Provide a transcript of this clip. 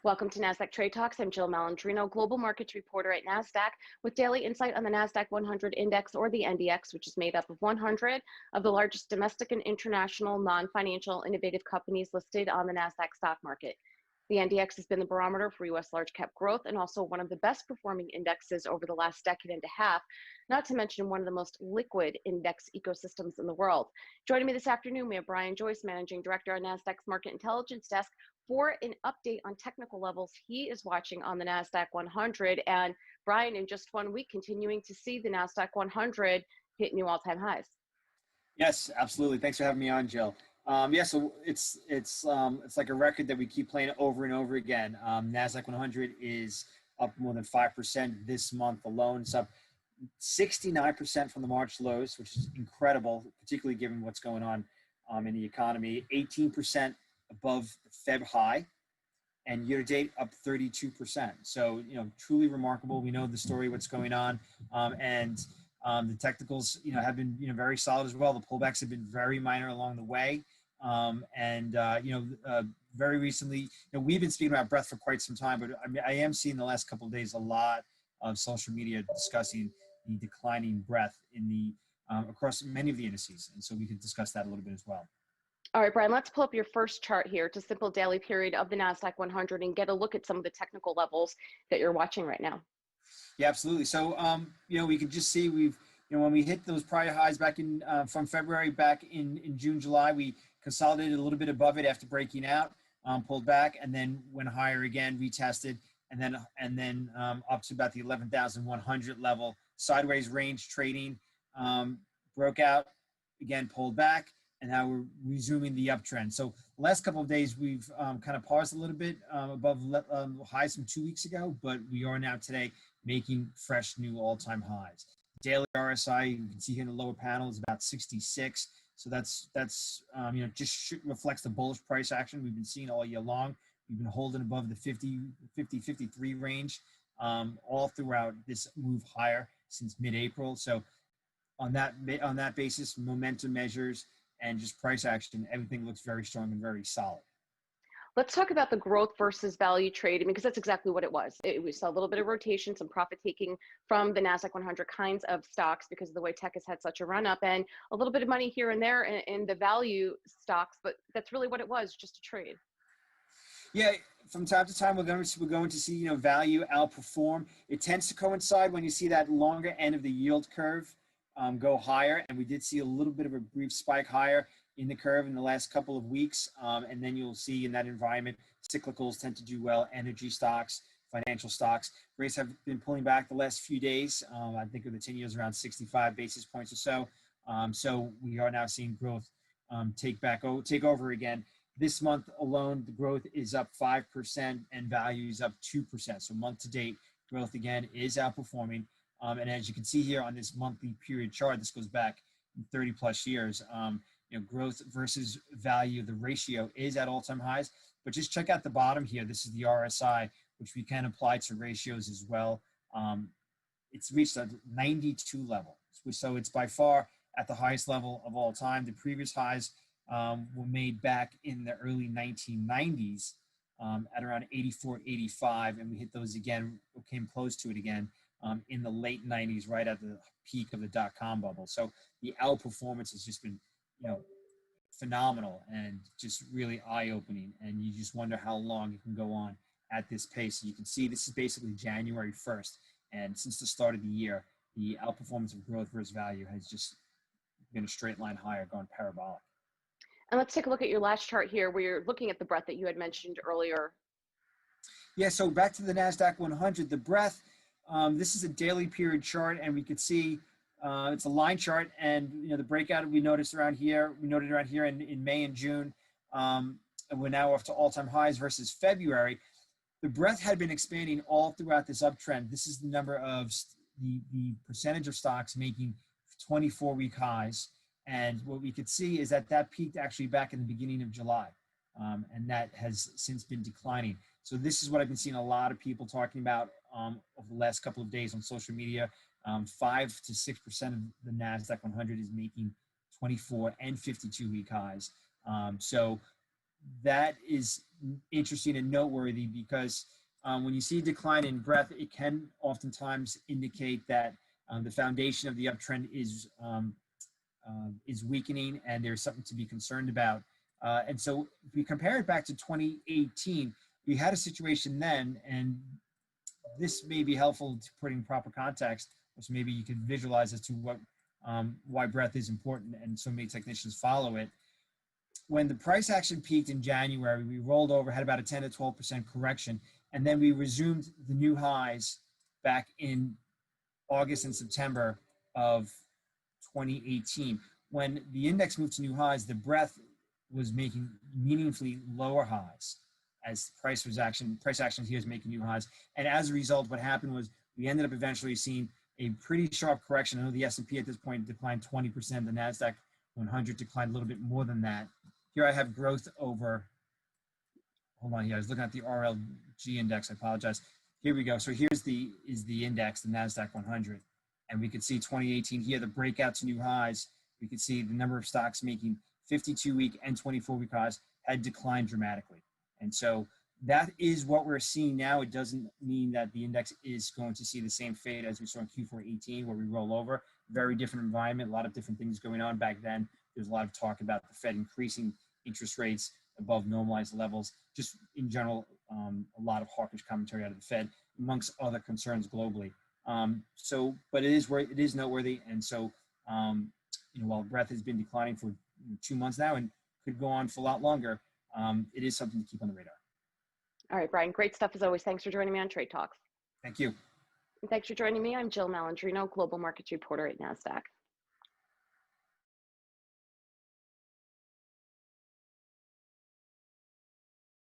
Welcome to Nasdaq Trade Talks. I'm Jill Malandrino, global markets reporter at Nasdaq, with daily insight on the Nasdaq-100 index, or the NDX, which is made up of 100 of the largest domestic and international non-financial innovative companies listed on the Nasdaq stock market. The NDX has been the barometer for U.S. large cap growth and also one of the best performing indexes over the last decade and a half, not to mention one of the most liquid index ecosystems in the world. Joining me this afternoon, we have Joyce, Managing Director on Nasdaq's Market Intelligence Desk, for an update on technical levels he is watching on the Nasdaq-100. And Brian, in just 1 week, continuing to see the Nasdaq-100 hit new all-time highs. Yes, absolutely. Thanks for having me on, Jill. So it's like a record that we keep playing over and over again. Nasdaq-100 is up more than 5% this month alone. It's up 69% from the March lows, which is incredible, particularly given what's going on in the economy. 18% above the Feb high, and year to date up 32%. So, truly remarkable. We know the story, what's going on, and the technicals, have been, very solid as well. The pullbacks have been very minor along the way. Very recently, we've been speaking about breadth for quite some time, but I am seeing the last couple of days a lot of social media discussing the declining breadth in the across many of the indices, and so we could discuss that a little bit as well. All right, Brian, let's pull up your first chart here. It's a simple daily period of the Nasdaq-100 and get a look at some of the technical levels that you're watching right now. Yeah, absolutely. So, we can just see when we hit those prior highs back in from February back in June, July, we consolidated a little bit above it after breaking out, pulled back, and then went higher again, retested, and then up to about the 11,100 level, sideways range trading, broke out, again pulled back, and now we're resuming the uptrend. So the last couple of days, we've kind of paused a little bit above highs from 2 weeks ago, but we are now today making fresh new all-time highs. Daily RSI, you can see here in the lower panel, is about 66. So that's just reflects the bullish price action we've been seeing all year long. We've been holding above the 53 range all throughout this move higher since mid-April. So on that basis, momentum measures and just price action, everything looks very strong and very solid. Let's talk about the growth versus value trading, because that's exactly what it was. We saw a little bit of rotation, some profit taking from the Nasdaq-100 kinds of stocks because of the way tech has had such a run up, and a little bit of money here and there in the value stocks, but that's really what it was, just a trade. Yeah, from time to time, we're going to see value outperform. It tends to coincide when you see that longer end of the yield curve go higher, and we did see a little bit of a brief spike higher in the curve in the last couple of weeks, and then you'll see in that environment, cyclicals tend to do well, energy stocks, financial stocks. Rates have been pulling back the last few days. I think of the 10 years around 65 basis points or so. So we are now seeing growth take over again. This month alone, the growth is up 5% and value is up 2%. So month to date, growth again is outperforming. And as you can see here on this monthly period chart, this goes back 30 plus years. Growth versus value, the ratio is at all-time highs. But just check out the bottom here. This is the RSI, which we can apply to ratios as well. It's reached a 92 level. So it's by far at the highest level of all time. The previous highs were made back in the early 1990s at around 84, 85, and we hit those again, came close to it again in the late 90s, right at the peak of the dot-com bubble. So the outperformance has just been phenomenal and just really eye-opening, and you just wonder how long it can go on at this pace. You can see this is basically January 1st, and since the start of the year, the outperformance of growth versus value has just been a straight line higher, gone parabolic. And let's take a look at your last chart here, where you're looking at the breadth that you had mentioned earlier. Yeah, so back to the Nasdaq-100, the breadth, this is a daily period chart, and we could see it's a line chart, and the breakout we noted around here in May and June, and we're now off to all-time highs versus February. The breadth had been expanding all throughout this uptrend. This is the number of the percentage of stocks making 24-week highs, and what we could see is that peaked actually back in the beginning of July, and that has since been declining. So this is what I've been seeing a lot of people talking about over the last couple of days on social media. 5 to 6% of the Nasdaq 100 is making 24 and 52-week highs. So that is interesting and noteworthy because when you see a decline in breadth, it can oftentimes indicate that the foundation of the uptrend is weakening and there's something to be concerned about. And so if we compare it back to 2018, we had a situation then, and this may be helpful to put in proper context, which maybe you could visualize as to what why breadth is important and so many technicians follow it. When the price action peaked in January, we rolled over, had about a 10 to 12% correction, and then we resumed the new highs back in August and September of 2018. When the index moved to new highs, the breadth was making meaningfully lower highs as price action here is making new highs. And as a result, what happened was we ended up eventually seeing a pretty sharp correction. I know the S&P at this point declined 20%. The Nasdaq-100 declined a little bit more than that. Here I have growth over, hold on here, I was looking at the RLG index, I apologize. Here we go. So here's the index, the Nasdaq-100. And we could see 2018 here, the breakout to new highs. We could see the number of stocks making 52-week and 24-week highs had declined dramatically. And so that is what we're seeing now. It doesn't mean that the index is going to see the same fate as we saw in Q4 18, where we roll over. Very different environment, a lot of different things going on back then. There's a lot of talk about the Fed increasing interest rates above normalized levels. Just in general, a lot of hawkish commentary out of the Fed, amongst other concerns globally. But it is noteworthy. And so, while breadth has been declining for 2 months now and could go on for a lot longer, it is something to keep on the radar. All right, Brian, great stuff as always. Thanks for joining me on Trade Talks. Thank you. And thanks for joining me. I'm Jill Malandrino, Global Markets Reporter at Nasdaq.